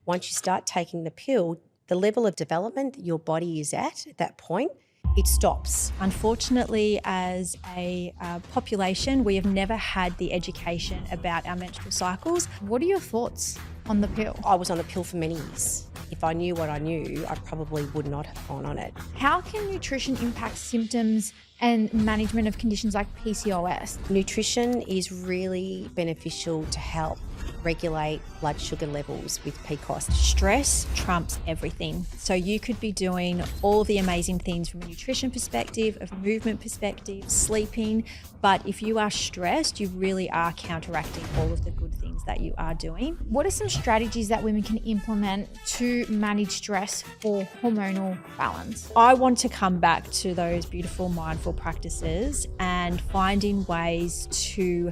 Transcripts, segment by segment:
Once you start taking the pill, the level of development that your body is at that point, it stops. Unfortunately, as a population, we have never had the education about our menstrual cycles. What are your thoughts on the pill? I was on the pill for many years. If I knew what I knew, I probably would not have gone on it. How can nutrition impact symptoms and management of conditions like PCOS? Nutrition is really beneficial to help regulate blood sugar levels with PCOS. Stress trumps everything. So you could be doing all the amazing things from a nutrition perspective, a movement perspective, sleeping, but if you are stressed, you really are counteracting all of the good things that you are doing. What are some strategies that women can implement to manage stress for hormonal balance? I want to come back to those beautiful mindful practices and finding ways to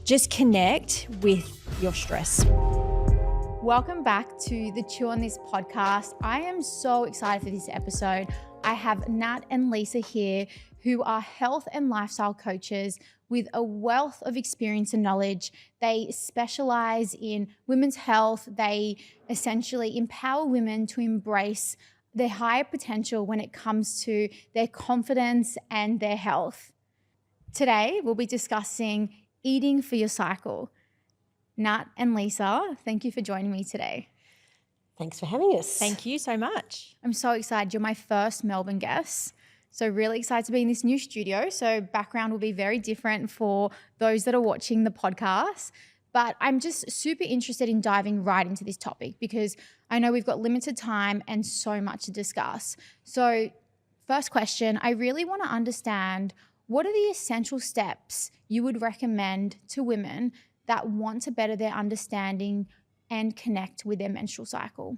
just connect with your stress. Welcome back to the Chew on This podcast. I am so excited for this episode. I have Nat and Lisa here, who are health and lifestyle coaches with a wealth of experience and knowledge. They specialize in women's health. They essentially empower women to embrace their higher potential when it comes to their confidence and their health. Today, we'll be discussing eating for your cycle. Nat and Lisa, thank you for joining me today. Thanks for having us. Thank you so much. I'm so excited. You're my first Melbourne guest. So really excited to be in this new studio. So background will be very different for those that are watching the podcast. But I'm just super interested in diving right into this topic because I know we've got limited time and so much to discuss. So first question, I really want to understand, what are the essential steps you would recommend to women that want to better their understanding and connect with their menstrual cycle?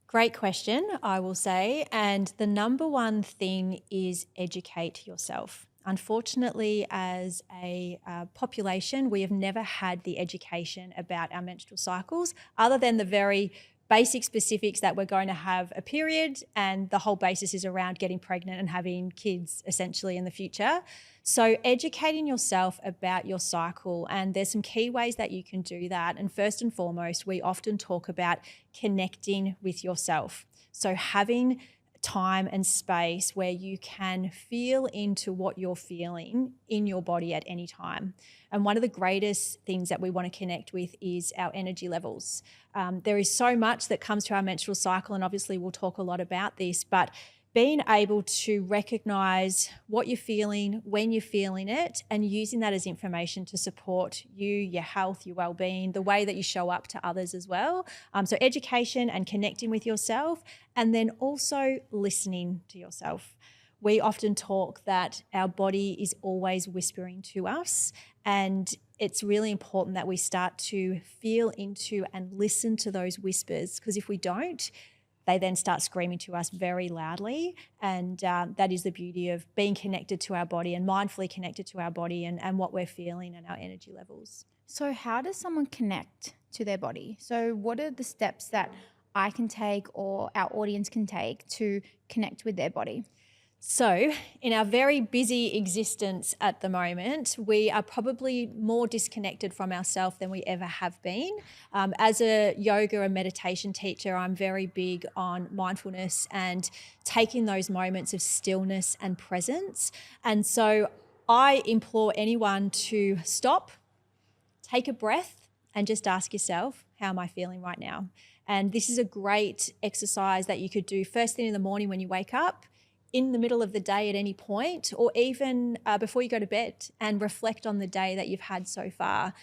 Great question, I will say. And the number one thing is educate yourself. Unfortunately, as a population, we have never had the education about our menstrual cycles other than the very basic specifics that we're going to have a period and the whole basis is around getting pregnant and having kids essentially in the future. So educating yourself about your cycle, and there's some key ways that you can do that. And first and foremost, we often talk about connecting with yourself. So having time and space where you can feel into what you're feeling in your body at any time. And one of the greatest things that we want to connect with is our energy levels. There is so much that comes to our menstrual cycle, and obviously we'll talk a lot about this, but being able to recognize what you're feeling, when you're feeling it, and using that as information to support you, your health, your well-being, the way that you show up to others as well. So education and connecting with yourself, and then also listening to yourself. We often talk that our body is always whispering to us, and it's really important that we start to feel into and listen to those whispers, because if we don't, they then start screaming to us very loudly. And that is the beauty of being connected to our body and mindfully connected to our body and what we're feeling and our energy levels. So how does someone connect to their body? So what are the steps that I can take or our audience can take to connect with their body? So in our very busy existence at the moment, we are probably more disconnected from ourselves than we ever have been. As a yoga and meditation teacher, I'm very big on mindfulness and taking those moments of stillness and presence. And so I implore anyone to stop, take a breath, and just ask yourself, how am I feeling right now? And this is a great exercise that you could do first thing in the morning when you wake up, in the middle of the day at any point, or even before you go to bed, and reflect on the day that you've had so far.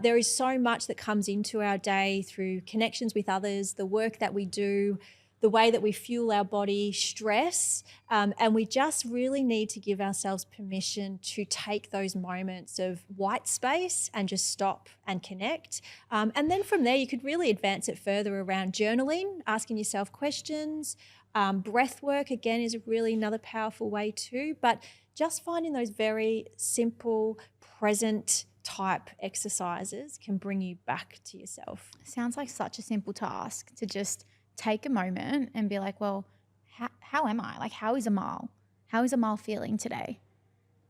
There is so much that comes into our day through connections with others, the work that we do, the way that we fuel our body, stress, and we just really need to give ourselves permission to take those moments of white space and just stop and connect. And then from there, you could really advance it further around journaling, asking yourself questions. Breath work, again, is really another powerful way too, but just finding those very simple, present type exercises can bring you back to yourself. Sounds like such a simple task to just take a moment and be like, well, how am I? Like, how is Amal? How is Amal feeling today?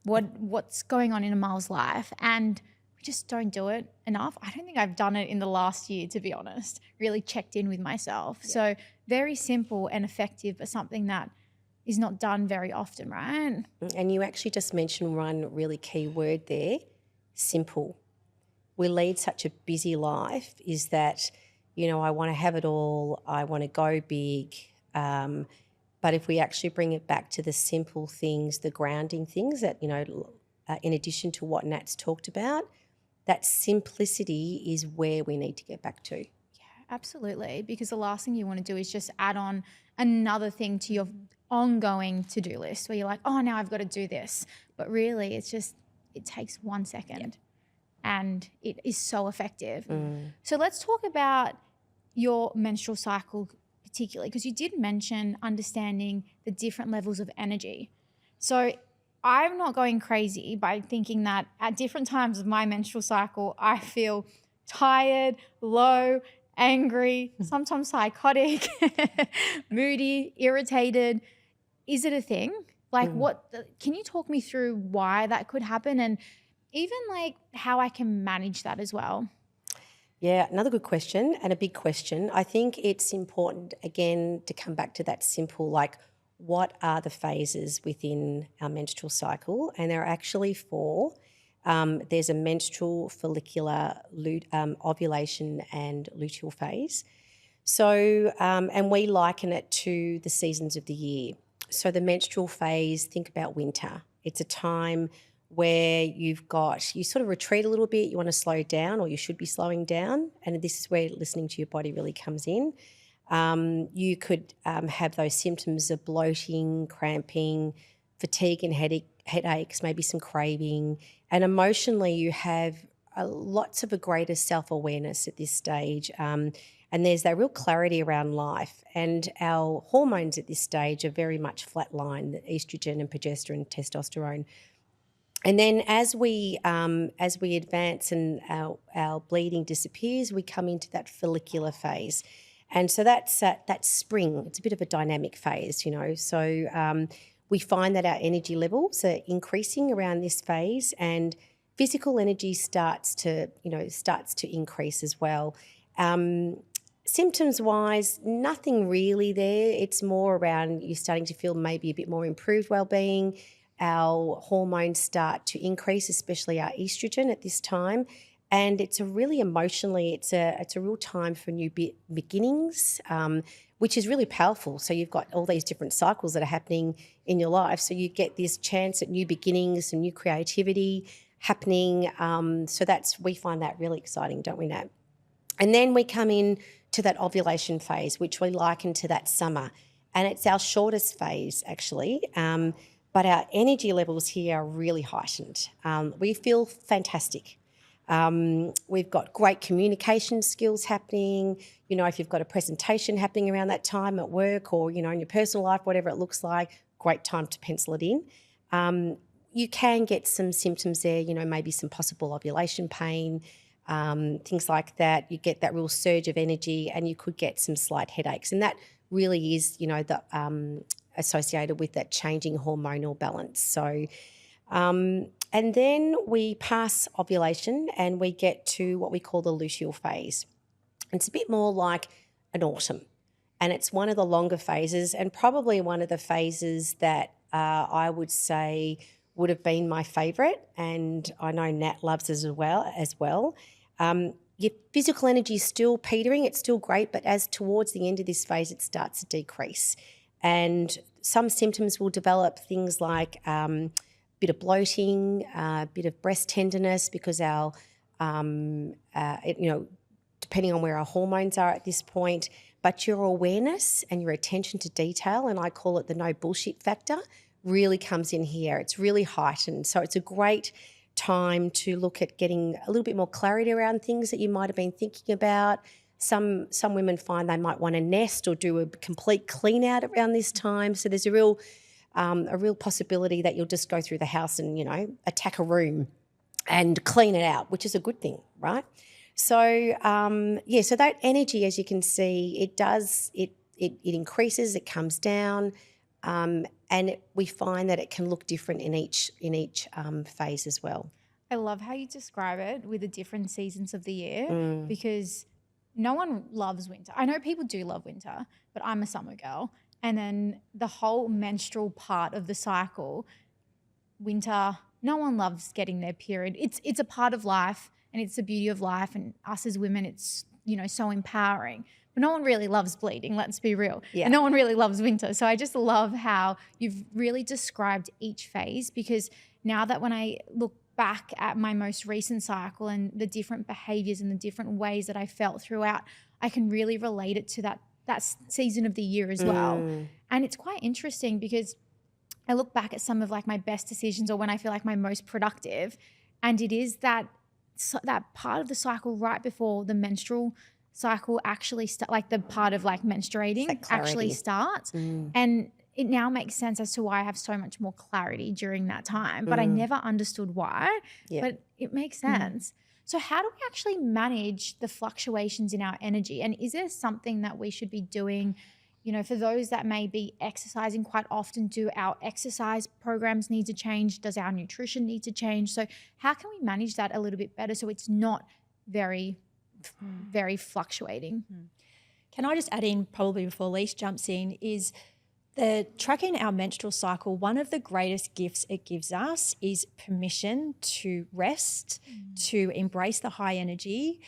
What's going on in Amal's life? And we just don't do it enough. I don't think I've done it in the last year, to be honest, really checked in with myself. Yeah. So very simple and effective, but something that is not done very often, right? And you actually just mentioned one really key word there, simple. We lead such a busy life is that, I want to have it all, I want to go big, but if we actually bring it back to the simple things, the grounding things that, in addition to what Nat's talked about, that simplicity is where we need to get back to. Yeah, absolutely. Because the last thing you want to do is just add on another thing to your ongoing to-do list where you're like, oh, now I've got to do this. But really, it takes 1 second and it is so effective. So let's talk about your menstrual cycle particularly, because you did mention understanding the different levels of energy. So I'm not going crazy by thinking that at different times of my menstrual cycle, I feel tired, low, angry, sometimes psychotic, moody, irritated. Is it a thing? Like can you talk me through why that could happen and even like how I can manage that as well? Yeah, another good question and a big question. I think it's important, again, to come back to that simple, like, what are the phases within our menstrual cycle? And there are actually 4. There's a menstrual, follicular, ovulation and luteal phase. So, and we liken it to the seasons of the year. So the menstrual phase, think about winter. It's a time where you sort of retreat a little bit, you want to slow down, or you should be slowing down, and this is where listening to your body really comes in. You could have those symptoms of bloating, cramping, fatigue and headaches, maybe some craving, and emotionally you have lots of a greater self-awareness at this stage, and there's that real clarity around life, and our hormones at this stage are very much flatline, the estrogen and progesterone, testosterone. And then as we advance and our bleeding disappears, we come into that follicular phase. And so that's that spring. It's a bit of a dynamic phase, So we find that our energy levels are increasing around this phase, and physical energy starts to increase as well. Symptoms-wise, nothing really there. It's more around you starting to feel maybe a bit more improved well-being. Our hormones start to increase, especially our estrogen at this time. And it's a really emotionally, it's a real time for new beginnings, which is really powerful. So you've got all these different cycles that are happening in your life. So you get this chance at new beginnings and new creativity happening. So we find that really exciting, don't we, Nat? And then we come in to that ovulation phase, which we liken to that summer. And it's our shortest phase, actually. But our energy levels here are really heightened. We feel fantastic. We've got great communication skills happening. If you've got a presentation happening around that time at work or, in your personal life, whatever it looks like, great time to pencil it in. You can get some symptoms there, maybe some possible ovulation pain, things like that. You get that real surge of energy and you could get some slight headaches. And that really is, associated with that changing hormonal balance. So, and then we pass ovulation and we get to what we call the luteal phase. It's a bit more like an autumn, and it's one of the longer phases and probably one of the phases that I would say would have been my favourite, and I know Nat loves as well. Your physical energy is still petering, it's still great, but as towards the end of this phase, it starts to decrease. And some symptoms will develop, things like a bit of bloating, a bit of breast tenderness, because our, depending on where our hormones are at this point, but your awareness and your attention to detail, and I call it the no bullshit factor, really comes in here. It's really heightened. So it's a great time to look at getting a little bit more clarity around things that you might have been thinking about. Some women find they might want to nest or do a complete clean out around this time. So there's a real possibility that you'll just go through the house and, attack a room and clean it out, which is a good thing, right? So, so that energy, as you can see, it increases, it comes down, and we find that it can look different in each phase as well. I love how you describe it with the different seasons of the year because no one loves winter. I know people do love winter, but I'm a summer girl. And then the whole menstrual part of the cycle, winter, no one loves getting their period. It's a part of life and it's the beauty of life, and us as women, it's, you know, so empowering. But no one really loves bleeding, let's be real. Yeah. And no one really loves winter. So I just love how you've really described each phase, because now that when I look back at my most recent cycle and the different behaviors and the different ways that I felt throughout, I can really relate it to that season of the year as well. And it's quite interesting because I look back at some of like my best decisions or when I feel like my most productive, and it is that part of the cycle right before the menstrual cycle actually like the part of like menstruating actually starts. And it now makes sense as to why I have so much more clarity during that time, but I never understood why, but it makes sense. So how do we actually manage the fluctuations in our energy? And is there something that we should be doing, you know, for those that may be exercising quite often? Do our exercise programs need to change? Does our nutrition need to change? So how can we manage that a little bit better so it's not very fluctuating? Can I just add in, probably before Lise jumps in, is the tracking our menstrual cycle, one of the greatest gifts it gives us is permission to rest, to embrace the high energy,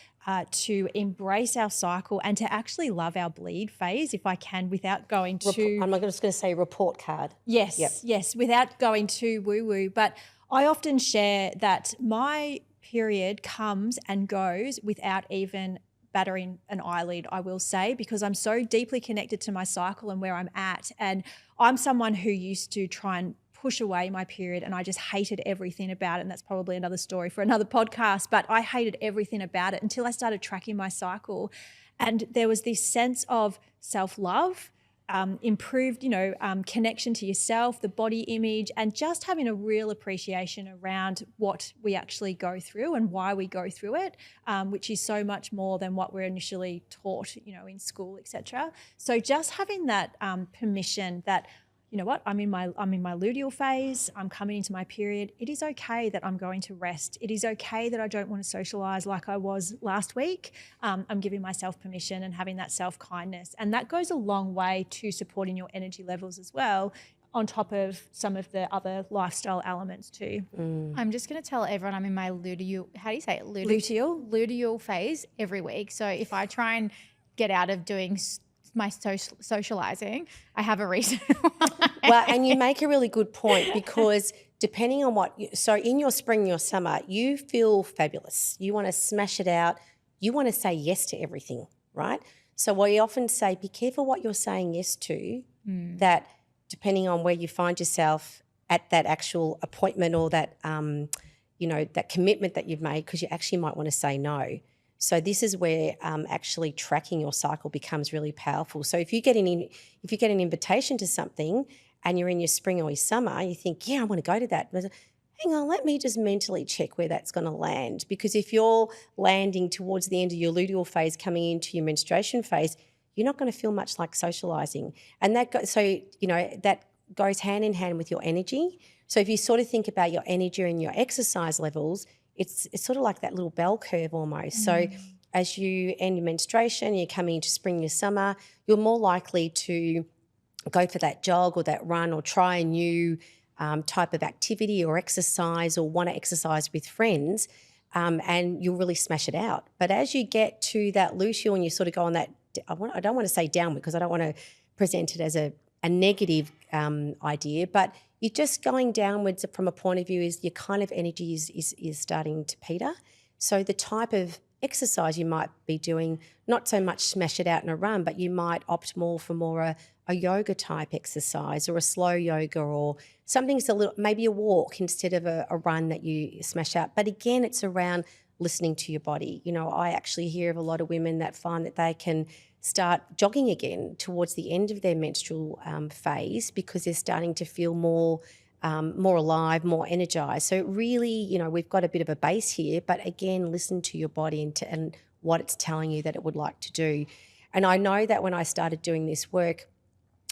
to embrace our cycle, and to actually love our bleed phase, if I can, without going to... I'm just going to say report card. Yes, without going too woo-woo. But I often share that my period comes and goes without even battering an eyelid, I will say, because I'm so deeply connected to my cycle and where I'm at. And I'm someone who used to try and push away my period, and I just hated everything about it. And that's probably another story for another podcast, but I hated everything about it until I started tracking my cycle. And there was this sense of self-love, improved, connection to yourself, the body image, and just having a real appreciation around what we actually go through and why we go through it, which is so much more than what we're initially taught, in school, etc. So just having that permission that, you know what, I'm in my luteal phase, I'm coming into my period. It is okay that I'm going to rest. It is okay that I don't want to socialize like I was last week. I'm giving myself permission and having that self-kindness. And that goes a long way to supporting your energy levels as well, on top of some of the other lifestyle elements too. I'm just going to tell everyone I'm in my luteal, how do you say it? Luteal phase every week. So if I try and get out of doing my socializing, I have a reason why. Well, and you make a really good point, because depending on so in your spring, your summer, you feel fabulous. You want to smash it out. You want to say yes to everything, right? So we often say, be careful what you're saying yes to, that depending on where you find yourself at that actual appointment or that, that commitment that you've made, because you actually might want to say no. So this is where actually tracking your cycle becomes really powerful. So if you get an invitation to something and you're in your spring or your summer, you think, yeah, I want to go to that. But hang on, let me just mentally check where that's going to land. Because if you're landing towards the end of your luteal phase, coming into your menstruation phase, you're not going to feel much like socializing. And that goes hand in hand with your energy. So if you sort of think about your energy and your exercise levels, it's sort of like that little bell curve almost. So as you end your menstruation, you're coming into spring, your summer, you're more likely to go for that jog or that run or try a new type of activity or exercise, or want to exercise with friends, and you'll really smash it out. But as you get to that luteal and you sort of go on that, I don't want to say downward because I don't want to present it as a negative idea, but you're just going downwards from a point of view is your kind of energy is starting to peter. So the type of exercise you might be doing, not so much smash it out in a run, but you might opt more for a yoga type exercise, or a slow yoga, or something's maybe a walk instead of a run that you smash out. But again, it's around listening to your body. I actually hear of a lot of women that find that they can start jogging again towards the end of their menstrual phase, because they're starting to feel more alive, more energized. So really, we've got a bit of a base here, but again, listen to your body and what it's telling you that it would like to do. And I know that when I started doing this work,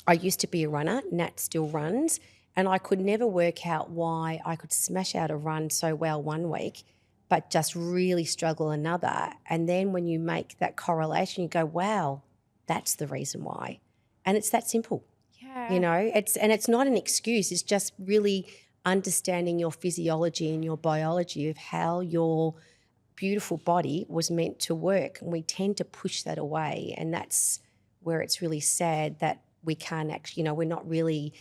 I used to be a runner. Nat still runs. And I could never work out why I could smash out a run so well one week, but just really struggle another. And then when you make that correlation, you go, wow, that's the reason why. And it's that simple. Yeah. You know, it's not an excuse. It's just really understanding your physiology and your biology of how your beautiful body was meant to work. And we tend to push that away. And that's where it's really sad that we can't actually, you know, we're not really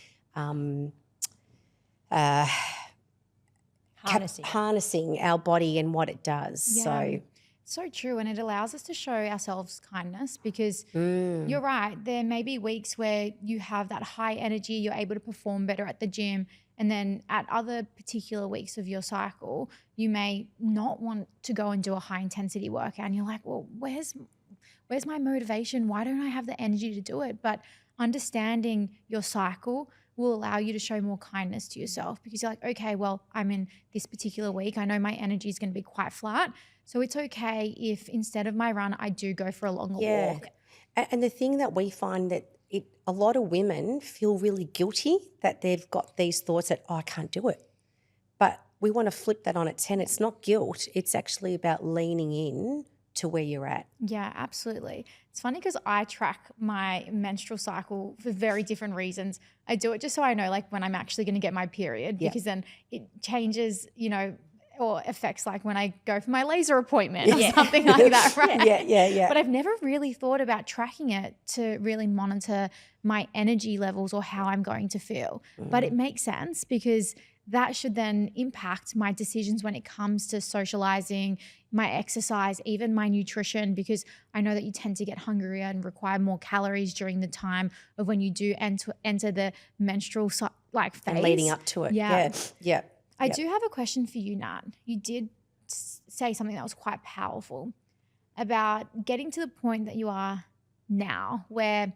harnessing our body and what it does. Yeah. So true. And it allows us to show ourselves kindness because you're right. There may be weeks where you have that high energy, you're able to perform better at the gym. And then at other particular weeks of your cycle, you may not want to go and do a high intensity workout. And you're like, well, where's my motivation? Why don't I have the energy to do it? But understanding your cycle will allow you to show more kindness to yourself because you're like, okay, well, I'm in this particular week. I know my energy is going to be quite flat. So it's okay if instead of my run, I do go for a longer walk. And the thing that we find that a lot of women feel really guilty that they've got these thoughts that, oh, I can't do it. But we want to flip that on its head. It's not guilt. It's actually about leaning in to where you're at. Yeah, absolutely. It's funny because I track my menstrual cycle for very different reasons. I do it just so I know like when I'm actually going to get my period because then it changes, you know, or affects like when I go for my laser appointment or something like that, right? Yeah. But I've never really thought about tracking it to really monitor my energy levels or how I'm going to feel. But it makes sense because that should then impact my decisions when it comes to socializing, my exercise, even my nutrition, because I know that you tend to get hungrier and require more calories during the time of when you do enter the menstrual phase. And leading up to it. Yeah. I do have a question for you, Nat. You did say something that was quite powerful about getting to the point that you are now where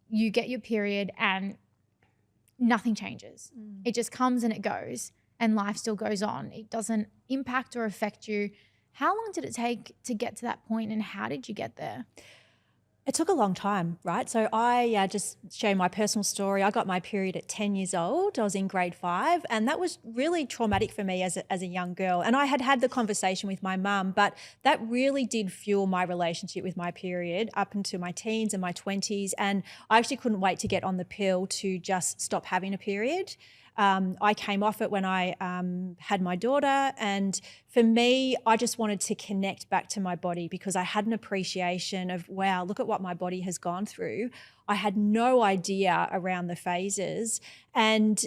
you get your period and nothing changes. It just comes and it goes and life still goes on. It doesn't impact or affect you. How long did it take to get to that point and how did you get there? It took a long time, right? So I just share my personal story. I got my period at 10 years old. I was in grade 5 and that was really traumatic for me as a young girl. And I had the conversation with my mum, but that really did fuel my relationship with my period up into my teens and my 20s. And I actually couldn't wait to get on the pill to just stop having a period. I came off it when I had my daughter, and for me, I just wanted to connect back to my body because I had an appreciation of, wow, look at what my body has gone through. I had no idea around the phases. And,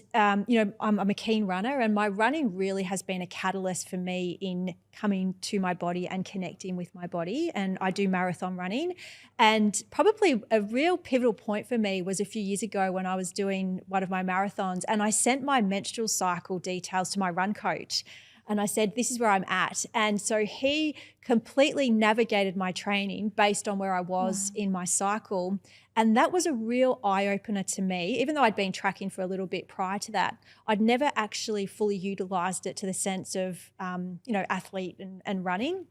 you know, I'm a keen runner and my running really has been a catalyst for me in coming to my body and connecting with my body. And I do marathon running. And probably a real pivotal point for me was a few years ago when I was doing one of my marathons and I sent my menstrual cycle details to my run coach. And I said, this is where I'm at. And so he completely navigated my training based on where I was in my cycle. And that was a real eye-opener to me. Even though I'd been tracking for a little bit prior to that, I'd never actually fully utilized it to the sense of, you know, athlete and running.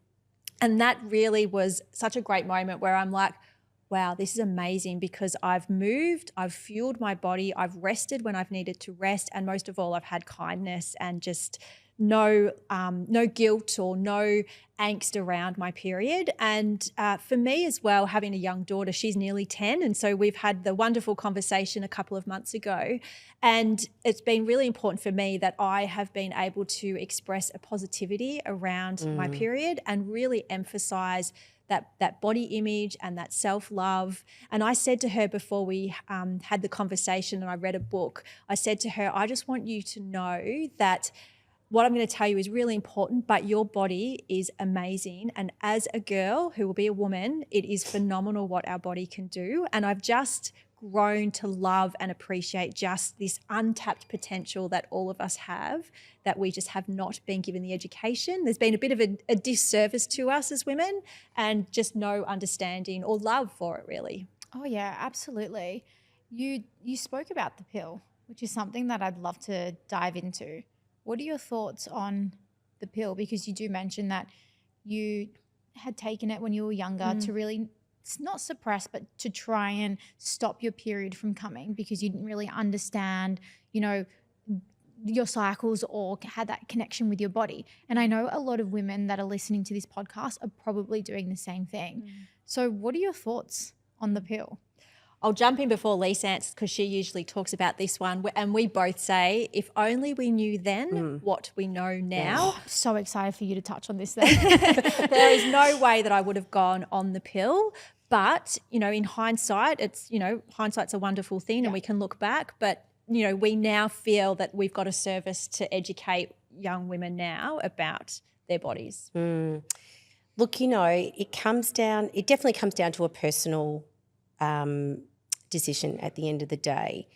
And that really was such a great moment where I'm like, wow, this is amazing because I've moved, I've fueled my body, I've rested when I've needed to rest. And most of all, I've had kindness and just no guilt or no angst around my period. And for me as well, having a young daughter, she's nearly 10. And so we've had the wonderful conversation a couple of months ago. And it's been really important for me that I have been able to express a positivity around my period and really emphasize that body image and that self-love. And I said to her before we had the conversation and I read a book, I said to her, I just want you to know that what I'm going to tell you is really important, but your body is amazing. And as a girl who will be a woman, it is phenomenal what our body can do. And I've just grown to love and appreciate just this untapped potential that all of us have, that we just have not been given the education. There's been a bit of a disservice to us as women and just no understanding or love for it really. Oh yeah, absolutely. You spoke about the pill, which is something that I'd love to dive into. What are your thoughts on the pill? Because you do mention that you had taken it when you were younger to really not suppress, but to try and stop your period from coming because you didn't really understand, you know, your cycles or had that connection with your body. And I know a lot of women that are listening to this podcast are probably doing the same thing. So what are your thoughts on the pill? I'll jump in before Lisa answers because she usually talks about this one. And we both say, if only we knew then what we know now. I'm so excited for you to touch on this then. There is no way that I would have gone on the pill. But, you know, in hindsight, it's, you know, hindsight's a wonderful thing and we can look back. But, you know, we now feel that we've got a service to educate young women now about their bodies. Look, you know, it definitely comes down to a personal decision at the end of the day.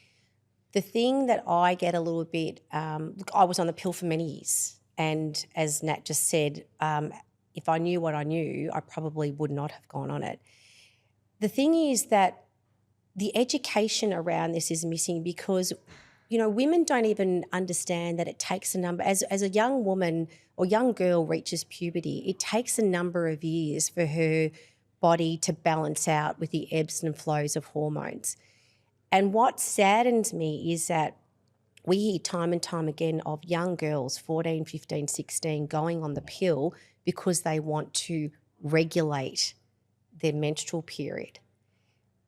The thing that I get a little bit, look, I was on the pill for many years. And as Nat just said, if I knew what I knew, I probably would not have gone on it. The thing is that the education around this is missing because, you know, women don't even understand that it takes a number, as a young woman or young girl reaches puberty, it takes a number of years for her body to balance out with the ebbs and flows of hormones. And what saddens me is that we hear time and time again of young girls, 14, 15, 16, going on the pill because they want to regulate their menstrual period.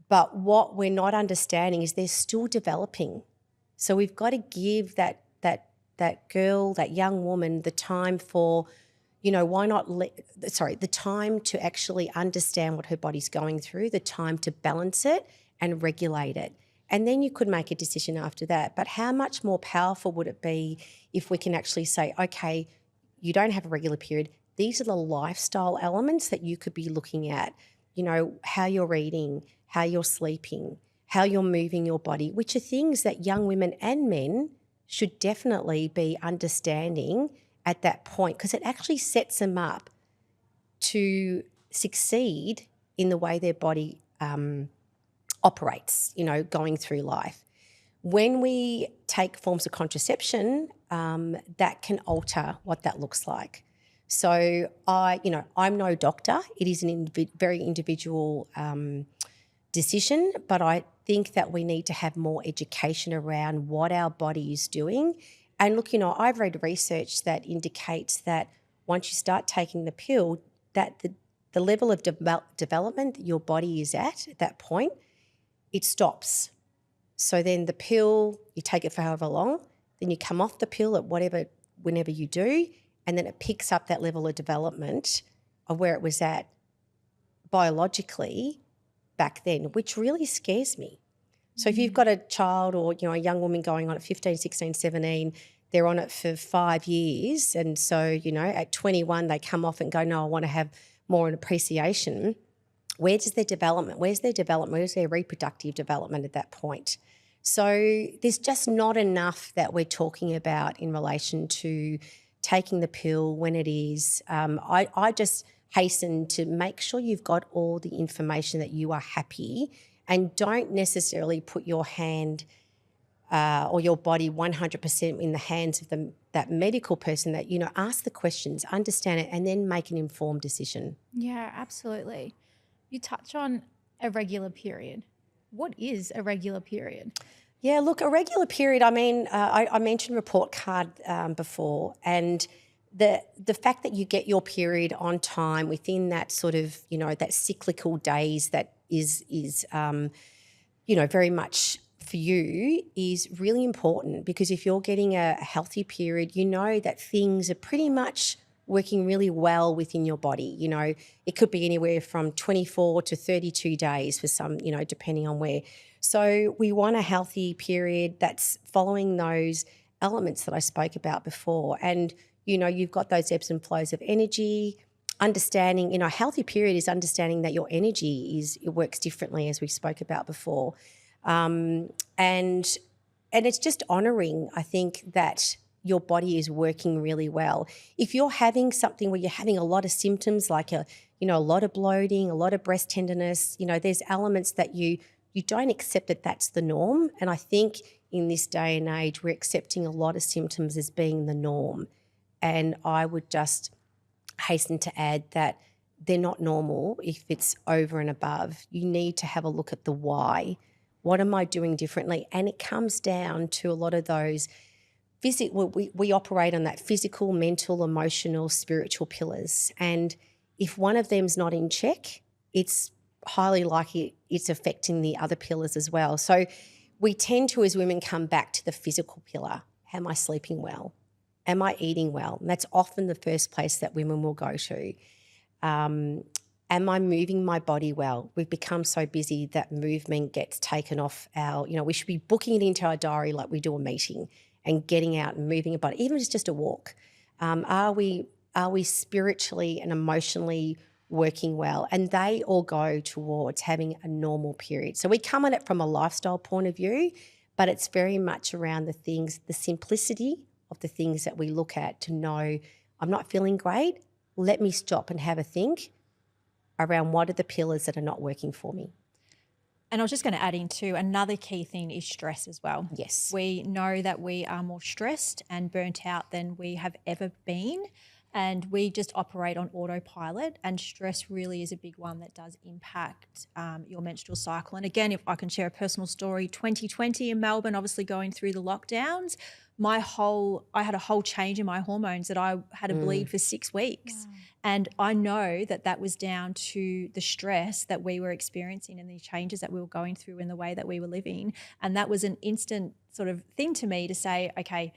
But what we're not understanding is they're still developing. So we've got to give that girl, that young woman, the time for, you know, the time to actually understand what her body's going through, the time to balance it and regulate it. And then you could make a decision after that. But how much more powerful would it be if we can actually say, okay, you don't have a regular period. These are the lifestyle elements that you could be looking at, you know, how you're eating, how you're sleeping, how you're moving your body, which are things that young women and men should definitely be understanding at that point because it actually sets them up to succeed in the way their body operates, you know, going through life. When we take forms of contraception, that can alter what that looks like. So I'm no doctor. It is a very individual decision, but I think that we need to have more education around what our body is doing. And look, you know, I've read research that indicates that once you start taking the pill, that the level of development that your body is at that point, it stops. So then the pill, you take it for however long, then you come off the pill at whenever you do, and then it picks up that level of development of where it was at biologically back then, which really scares me. So if you've got a child or, you know, a young woman going on at 15, 16, 17, they're on it for 5 years, and so, you know, at 21 they come off and go, no, I want to have more an appreciation. Where's their development? Where's their reproductive development at that point? So there's just not enough that we're talking about in relation to taking the pill when it is. I just hasten to make sure you've got all the information that you are happy, and don't necessarily put your hand or your body 100% in the hands of that medical person. That, you know, ask the questions, understand it, and then make an informed decision. Yeah, absolutely. You touch on a regular period. What is a regular period? Yeah, look, a regular period, I mean, I mentioned report card before, and the fact that you get your period on time within that sort of, you know, that cyclical days that is you know, very much for you is really important, because if you're getting a healthy period, you know that things are pretty much working really well within your body. You know, it could be anywhere from 24 to 32 days for some, you know, depending on where. So we want a healthy period that's following those elements that I spoke about before. And, you know, you've got those ebbs and flows of energy, understanding, you know, a healthy period is understanding that your energy it works differently, as we spoke about before. And it's just honouring, I think, that your body is working really well. If you're having something where you're having a lot of symptoms, like a lot of bloating, a lot of breast tenderness, you know, there's elements that you don't accept that that's the norm. And I think in this day and age, we're accepting a lot of symptoms as being the norm. And I would just hasten to add that they're not normal if it's over and above. You need to have a look at the why. What am I doing differently? And it comes down to a lot of those we operate on that physical, mental, emotional, spiritual pillars. And if one of them's not in check, it's highly likely it's affecting the other pillars as well. So we tend to, as women, come back to the physical pillar. Am I sleeping well? Am I eating well? And that's often the first place that women will go to. Am I moving my body well? We've become so busy that movement gets taken off we should be booking it into our diary like we do a meeting and getting out and moving a body, even if it's just a walk. Are we spiritually and emotionally working well? And they all go towards having a normal period. So we come at it from a lifestyle point of view, but it's very much around the simplicity of the things that we look at to know I'm not feeling great. Let me stop and have a think around what are the pillars that are not working for me. And I was just going to add in too, another key thing is stress as well. Yes. We know that we are more stressed and burnt out than we have ever been. And we just operate on autopilot, and stress really is a big one that does impact your menstrual cycle. And again, if I can share a personal story, 2020 in Melbourne, obviously going through the lockdowns, I had a whole change in my hormones that I had a bleed for 6 weeks. Wow. And I know that was down to the stress that we were experiencing and the changes that we were going through in the way that we were living. And that was an instant sort of thing to me to say, okay,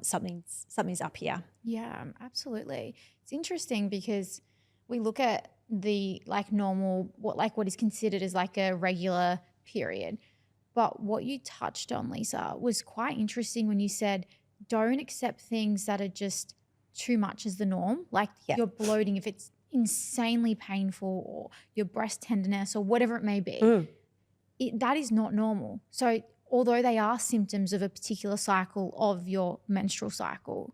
something's up here. Yeah, absolutely. It's interesting because we look at the normal, what is considered as a regular period. But what you touched on, Lisa, was quite interesting when you said, don't accept things that are just too much as the norm. You're bloating, if it's insanely painful, or your breast tenderness or whatever it may be, that is not normal. So although they are symptoms of a particular cycle of your menstrual cycle,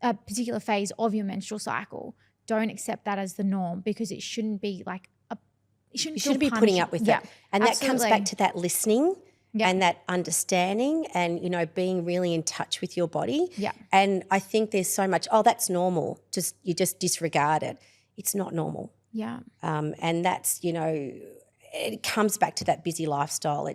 a particular phase of your menstrual cycle, don't accept that as the norm, because it shouldn't be you shouldn't be putting up with it. And that comes back to that listening and that understanding and, being really in touch with your body. Yeah. And I think there's so much, that's normal. You just disregard it. It's not normal. Yeah. And that's, it comes back to that busy lifestyle.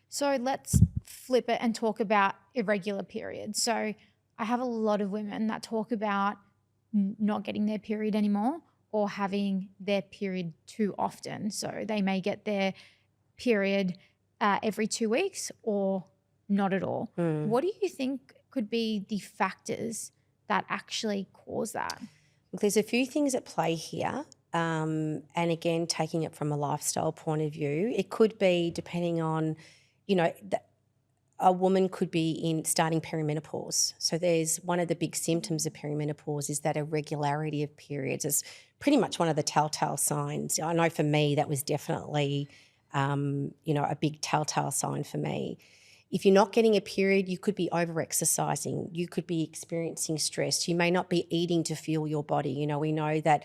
So let's flip it and talk about irregular periods. So I have a lot of women that talk about not getting their period anymore, or having their period too often. So they may get their period every 2 weeks or not at all. What do you think could be the factors that actually cause that? There's a few things at play here. And again, taking it from a lifestyle point of view, it could be depending on, a woman could be starting perimenopause. So there's one of the big symptoms of perimenopause is that irregularity of periods is pretty much one of the telltale signs. I know for me that was definitely, a big telltale sign for me. If you're not getting a period, you could be over-exercising. You could be experiencing stress. You may not be eating to fuel your body. We know that,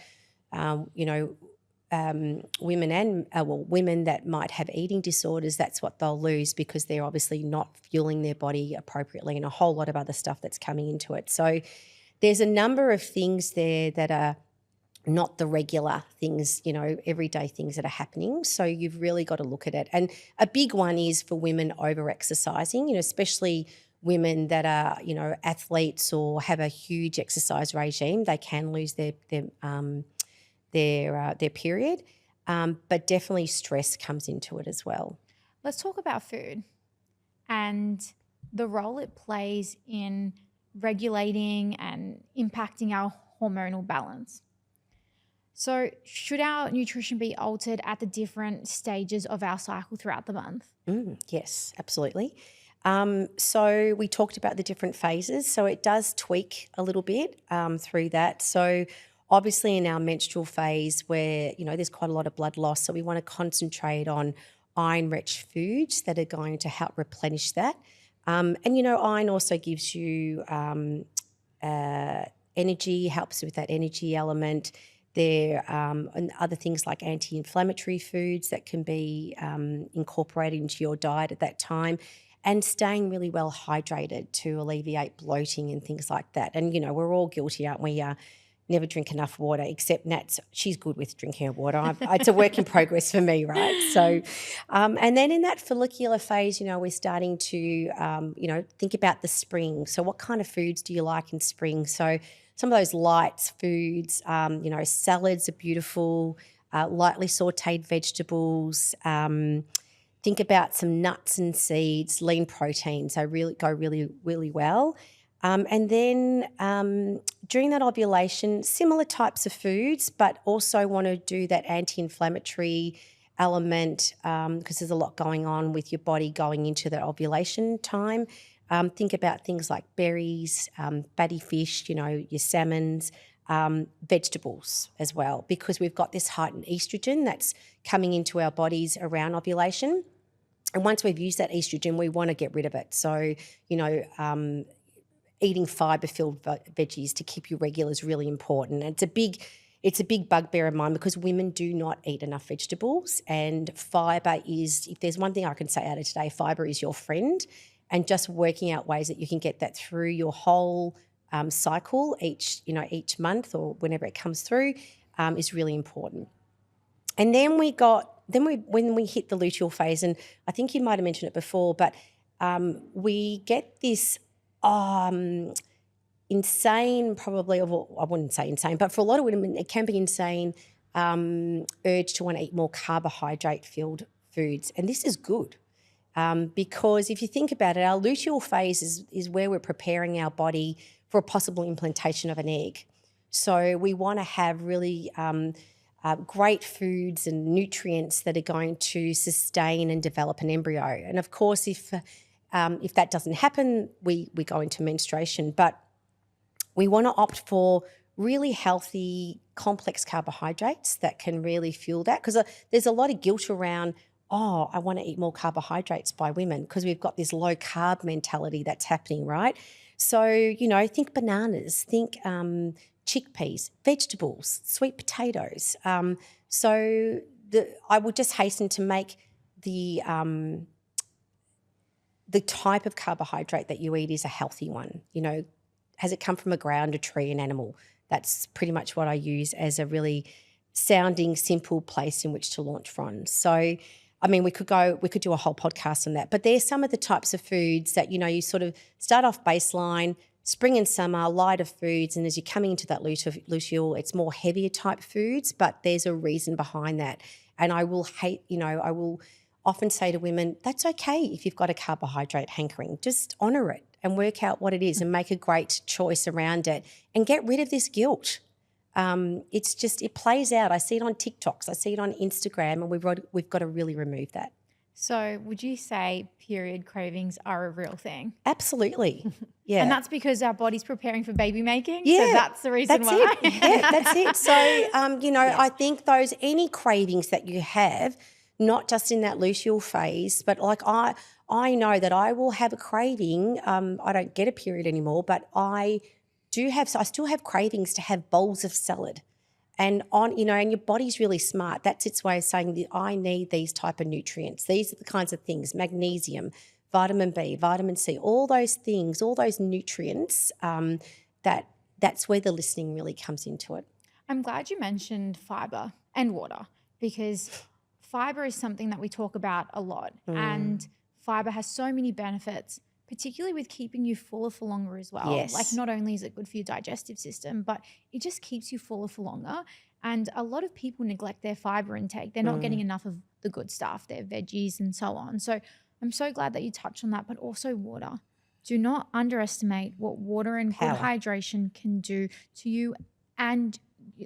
women that might have eating disorders, that's what they'll lose, because they're obviously not fueling their body appropriately, and a whole lot of other stuff that's coming into it. So there's a number of things there that are not the regular things, everyday things that are happening. So you've really got to look at it. And a big one is for women over-exercising, especially women that are, athletes or have a huge exercise regime. They can lose their period, but definitely stress comes into it as well. Let's talk about food and the role it plays in regulating and impacting our hormonal balance. So should our nutrition be altered at the different stages of our cycle throughout the month? Yes, absolutely. So we talked about the different phases. So it does tweak a little bit through that. So obviously in our menstrual phase where, there's quite a lot of blood loss, so we want to concentrate on iron-rich foods that are going to help replenish that. And, iron also gives you energy, helps with that energy element. There and other things like anti-inflammatory foods that can be incorporated into your diet at that time, and staying really well hydrated to alleviate bloating and things like that. And, we're all guilty, aren't we? never drink enough water, except Nat's, she's good with drinking her water. It's a work in progress for me, right? So, and then in that follicular phase, we're starting to, think about the spring. So what kind of foods do you like in spring? So some of those light foods, salads are beautiful, lightly sautéed vegetables. Think about some nuts and seeds, lean proteins. They really go really, really well. And then during that ovulation, similar types of foods, but also want to do that anti-inflammatory element because there's a lot going on with your body going into that ovulation time. Think about things like berries, fatty fish, your salmons, vegetables as well, because we've got this heightened estrogen that's coming into our bodies around ovulation. And once we've used that estrogen, we want to get rid of it. So, eating fibre-filled veggies to keep you regular is really important. And it's a big bugbear of mine because women do not eat enough vegetables, and fibre is, if there's one thing I can say out of today, fibre is your friend, and just working out ways that you can get that through your whole cycle each month or whenever it comes through is really important. And then when we hit the luteal phase, and I think you might have mentioned it before, but we get this insane, probably, I wouldn't say insane, but for a lot of women it can be insane urge to want to eat more carbohydrate-filled foods. And this is good because if you think about it, our luteal phase is where we're preparing our body for a possible implantation of an egg. So we want to have really great foods and nutrients that are going to sustain and develop an embryo. And of course, if that doesn't happen, we go into menstruation. But we want to opt for really healthy, complex carbohydrates that can really fuel that, because there's a lot of guilt around, I want to eat more carbohydrates by women because we've got this low carb mentality that's happening, right? So, think bananas, think chickpeas, vegetables, sweet potatoes. I would just hasten to make the type of carbohydrate that you eat is a healthy one. Has it come from a ground, a tree, an animal? That's pretty much what I use as a really sounding, simple place in which to launch from. So, we could do a whole podcast on that. But there's some of the types of foods that, you sort of start off baseline, spring and summer, lighter foods, and as you're coming into that luteal, it's more heavier type foods, but there's a reason behind that. And I will often say to women, that's okay if you've got a carbohydrate hankering. Just honour it and work out what it is and make a great choice around it and get rid of this guilt. It plays out. I see it on TikToks, I see it on Instagram, and we've got to really remove that. So would you say period cravings are a real thing? Absolutely. Yeah. And that's because our body's preparing for baby making? Yeah. So that's the reason why? It. Yeah, that's it. So, I think any cravings that you have, not just in that luteal phase, but like I know that I will have a craving. I don't get a period anymore, but I still have cravings to have bowls of salad. And and your body's really smart. That's its way of saying that I need these type of nutrients. These are the kinds of things: magnesium, vitamin B, vitamin C, all those things, all those nutrients. That's where the listening really comes into it. I'm glad you mentioned fiber and water, because fiber is something that we talk about a lot, and fiber has so many benefits, particularly with keeping you fuller for longer as well. Yes. Like, not only is it good for your digestive system, but it just keeps you fuller for longer. And a lot of people neglect their fiber intake. They're not getting enough of the good stuff, their veggies and so on. So I'm so glad that you touched on that, but also water. Do not underestimate what water and good hydration can do to you and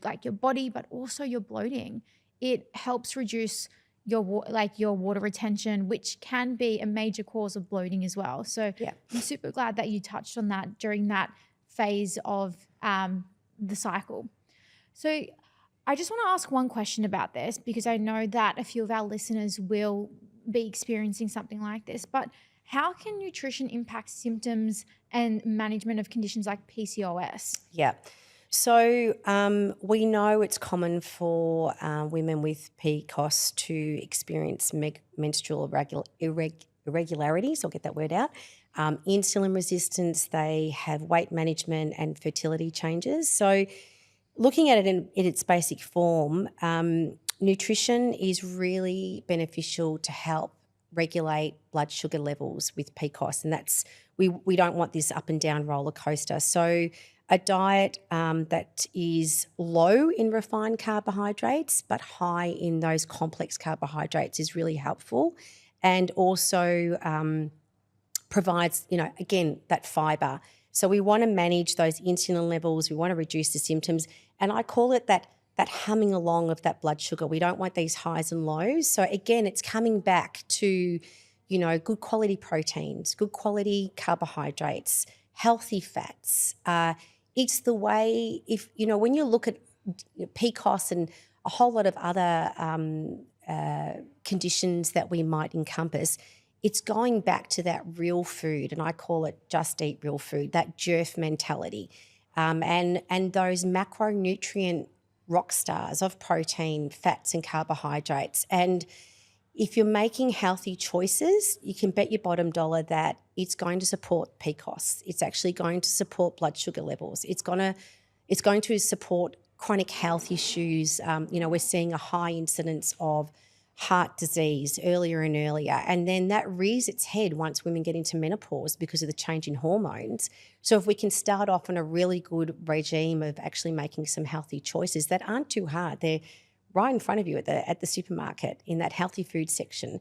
like your body, but also your bloating. It helps reduce your water retention, which can be a major cause of bloating as well. So I'm super glad that you touched on that during that phase of the cycle. So I just want to ask one question about this, because I know that a few of our listeners will be experiencing something like this, but how can nutrition impact symptoms and management of conditions like PCOS? Yeah. So we know it's common for women with PCOS to experience menstrual irregularities, I'll get that word out, insulin resistance, they have weight management and fertility changes. So looking at it in its basic form, nutrition is really beneficial to help regulate blood sugar levels with PCOS, and that's we don't want this up and down roller coaster. So a diet that is low in refined carbohydrates but high in those complex carbohydrates is really helpful, and also provides, again, that fiber. So we want to manage those insulin levels. We want to reduce the symptoms, and I call it that humming along of that blood sugar. We don't want these highs and lows. So again, it's coming back to, good quality proteins, good quality carbohydrates, healthy fats. It's the way, when you look at PCOS and a whole lot of other conditions that we might encompass, it's going back to that real food, and I call it just eat real food, that JERF mentality, and those macronutrient rock stars of protein, fats and carbohydrates. And if you're making healthy choices, you can bet your bottom dollar that it's going to support PCOS. It's actually going to support blood sugar levels. It's going to support chronic health issues. We're seeing a high incidence of heart disease earlier and earlier, and then that rears its head once women get into menopause because of the change in hormones. So if we can start off on a really good regime of actually making some healthy choices that aren't too hard, they're right in front of you at the supermarket in that healthy food section.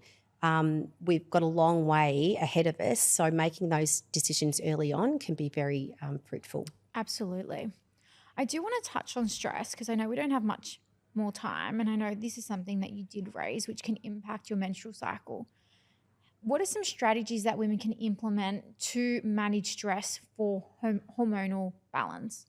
We've got a long way ahead of us, so making those decisions early on can be very fruitful. Absolutely. I do want to touch on stress because I know we don't have much more time, and I know this is something that you did raise which can impact your menstrual cycle. What are some strategies that women can implement to manage stress for hormonal balance?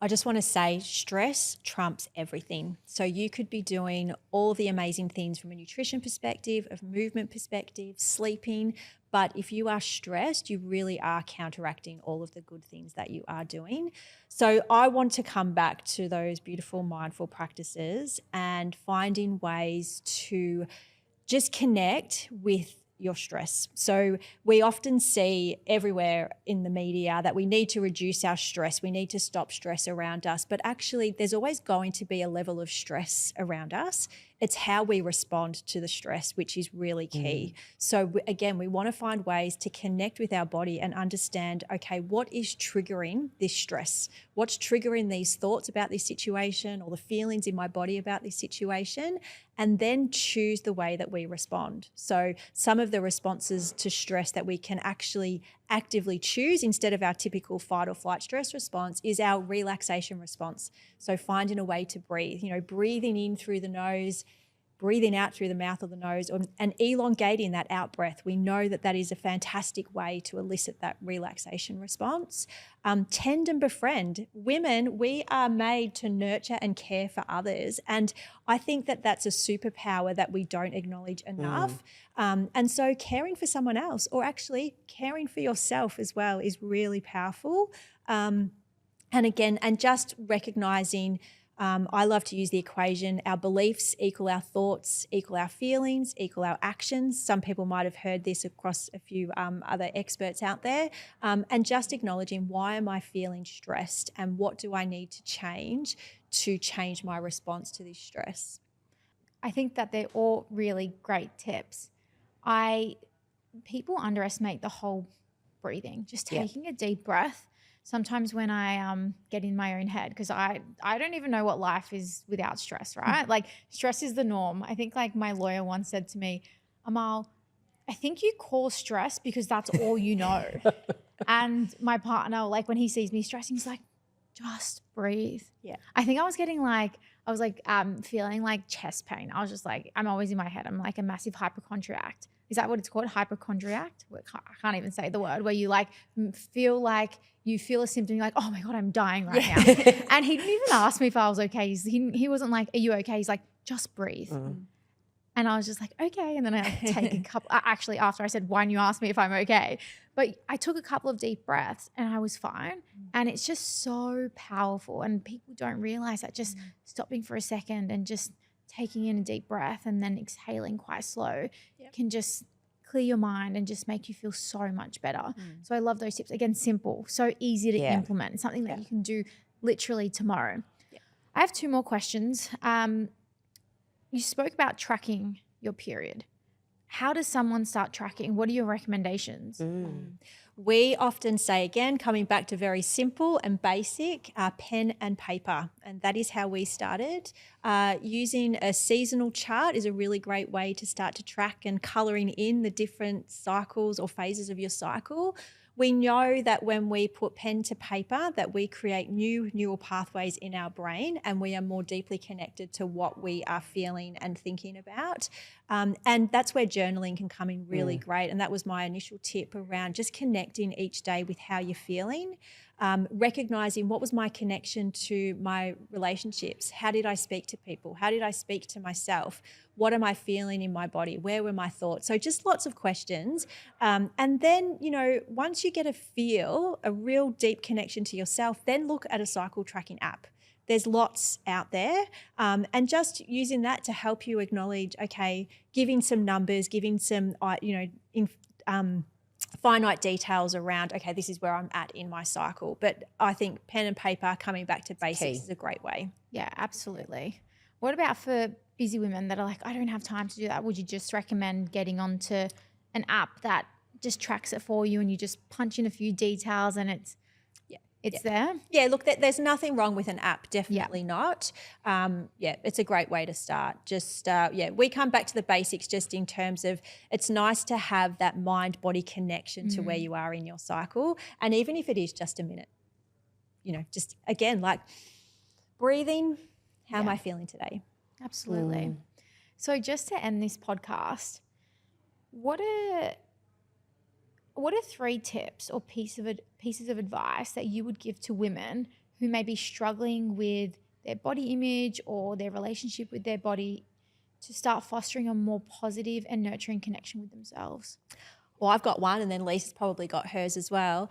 I just want to say stress trumps everything. So you could be doing all the amazing things from a nutrition perspective, of movement perspective, sleeping, but if you are stressed, you really are counteracting all of the good things that you are doing. So I want to come back to those beautiful mindful practices and finding ways to just connect with your stress. So we often see everywhere in the media that we need to reduce our stress, we need to stop stress around us, but actually there's always going to be a level of stress around us. It's how we respond to the stress, which is really key. So again, we want to find ways to connect with our body and understand, okay, what is triggering this stress? What's triggering these thoughts about this situation or the feelings in my body about this situation? And then choose the way that we respond. So some of the responses to stress that we can actually actively choose instead of our typical fight or flight stress response is our relaxation response. So finding a way to breathe, breathing in through the nose, breathing out through the mouth or the nose, and elongating that out breath. We know that that is a fantastic way to elicit that relaxation response. Tend and befriend. Women, we are made to nurture and care for others. And I think that that's a superpower that we don't acknowledge enough. And so caring for someone else, or actually caring for yourself as well, is really powerful. And again, and just recognizing, I love to use the equation, our beliefs equal our thoughts, equal our feelings, equal our actions. Some people might have heard this across a few other experts out there. And just acknowledging, why am I feeling stressed and what do I need to change my response to this stress? I think that they're all really great tips. People underestimate the whole breathing, just taking a deep breath. Sometimes when I get in my own head, because I don't even know what life is without stress, right? Like stress is the norm. I think like my lawyer once said to me, Amal, I think you call stress because that's all you know. And my partner, like when he sees me stressing, he's like, just breathe. Yeah. I think I was feeling like chest pain. I was just like, I'm always in my head. I'm like a massive hypochondriac. Is that what it's called? Hypochondriac? I can't even say the word, where you like feel like you feel a symptom. You're like, oh my God, I'm dying right now. And he didn't even ask me if I was okay. He wasn't like, are you okay? He's like, just breathe. And I was just like, okay. And then I take a couple, actually after I said, why don't you ask me if I'm okay? But I took a couple of deep breaths and I was fine. And it's just so powerful. And people don't realize that just stopping for a second and just taking in a deep breath and then exhaling quite slow can just clear your mind and just make you feel so much better. So I love those tips. Again, simple, so easy to implement. It's something that you can do literally tomorrow. Yeah. I have 2 more questions. You spoke about tracking your period. How does someone start tracking? What are your recommendations? We often say, again, coming back to very simple and basic, pen and paper. And that is how we started. Using a seasonal chart is a really great way to start to track and colouring in the different cycles or phases of your cycle. We know that when we put pen to paper, that we create new neural pathways in our brain, and we are more deeply connected to what we are feeling and thinking about. And that's where journaling can come in really great. And that was my initial tip around just connecting each day with how you're feeling. Recognizing what was my connection to my relationships. How did I speak to people? How did I speak to myself? What am I feeling in my body? Where were my thoughts? So just lots of questions. And then, once you get a real deep connection to yourself, then look at a cycle tracking app. There's lots out there, and just using that to help you acknowledge, okay, giving some numbers, giving some, finite details around, okay, this is where I'm at in my cycle. But I think pen and paper, coming back to basics, is a great way. Yeah, absolutely. What about for busy women that are like, I don't have time to do that? Would you just recommend getting onto an app that just tracks it for you and you just punch in a few details and it's there? Yeah, look, there's nothing wrong with an app, definitely not. It's a great way to start. Just, we come back to the basics just in terms of it's nice to have that mind-body connection to where you are in your cycle. And even if it is just a minute, just again, like breathing, how am I feeling today? Absolutely. So just to end this podcast, what are 3 tips or pieces of advice that you would give to women who may be struggling with their body image or their relationship with their body to start fostering a more positive and nurturing connection with themselves? Well, I've got one, and then Lisa's probably got hers as well.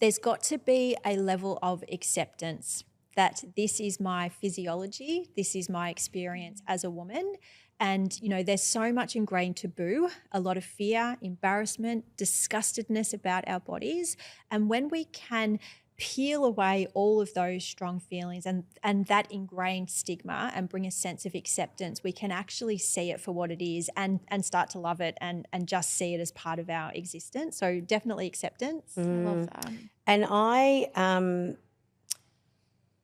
There's got to be a level of acceptance that this is my physiology, this is my experience as a woman. And, there's so much ingrained taboo, a lot of fear, embarrassment, disgustedness about our bodies. And when we can peel away all of those strong feelings and that ingrained stigma and bring a sense of acceptance, we can actually see it for what it is and start to love it and just see it as part of our existence. So definitely acceptance. I love that. And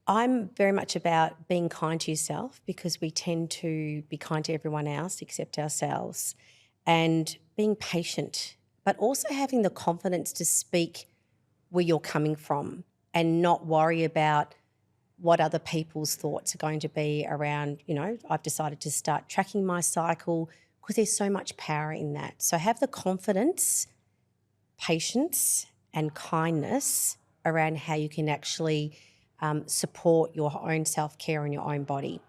I'm very much about being kind to yourself, because we tend to be kind to everyone else except ourselves, and being patient, but also having the confidence to speak where you're coming from and not worry about what other people's thoughts are going to be around, I've decided to start tracking my cycle, because there's so much power in that. So have the confidence, patience and kindness around how you can actually support your own self-care and your own body.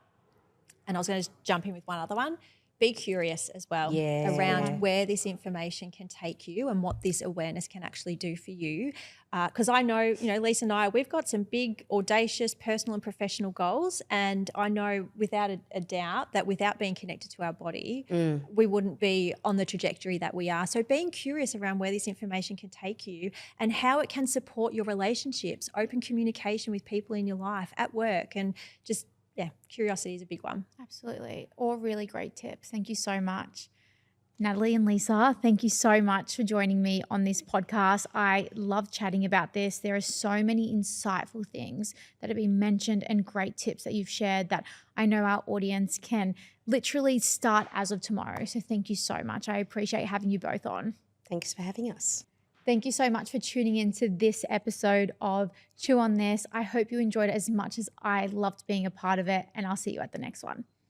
And I was going to jump in with one other one. Be curious as well around where this information can take you and what this awareness can actually do for you. Because I know, Lisa and I, we've got some big, audacious personal and professional goals. And I know without a doubt that without being connected to our body, we wouldn't be on the trajectory that we are. So being curious around where this information can take you and how it can support your relationships, open communication with people in your life, at work, and just curiosity is a big one. Absolutely. All really great tips. Thank you so much. Natalie and Lisa, thank you so much for joining me on this podcast. I love chatting about this. There are so many insightful things that have been mentioned and great tips that you've shared that I know our audience can literally start as of tomorrow. So thank you so much. I appreciate having you both on. Thanks for having us. Thank you so much for tuning into this episode of Chew on This. I hope you enjoyed it as much as I loved being a part of it, and I'll see you at the next one.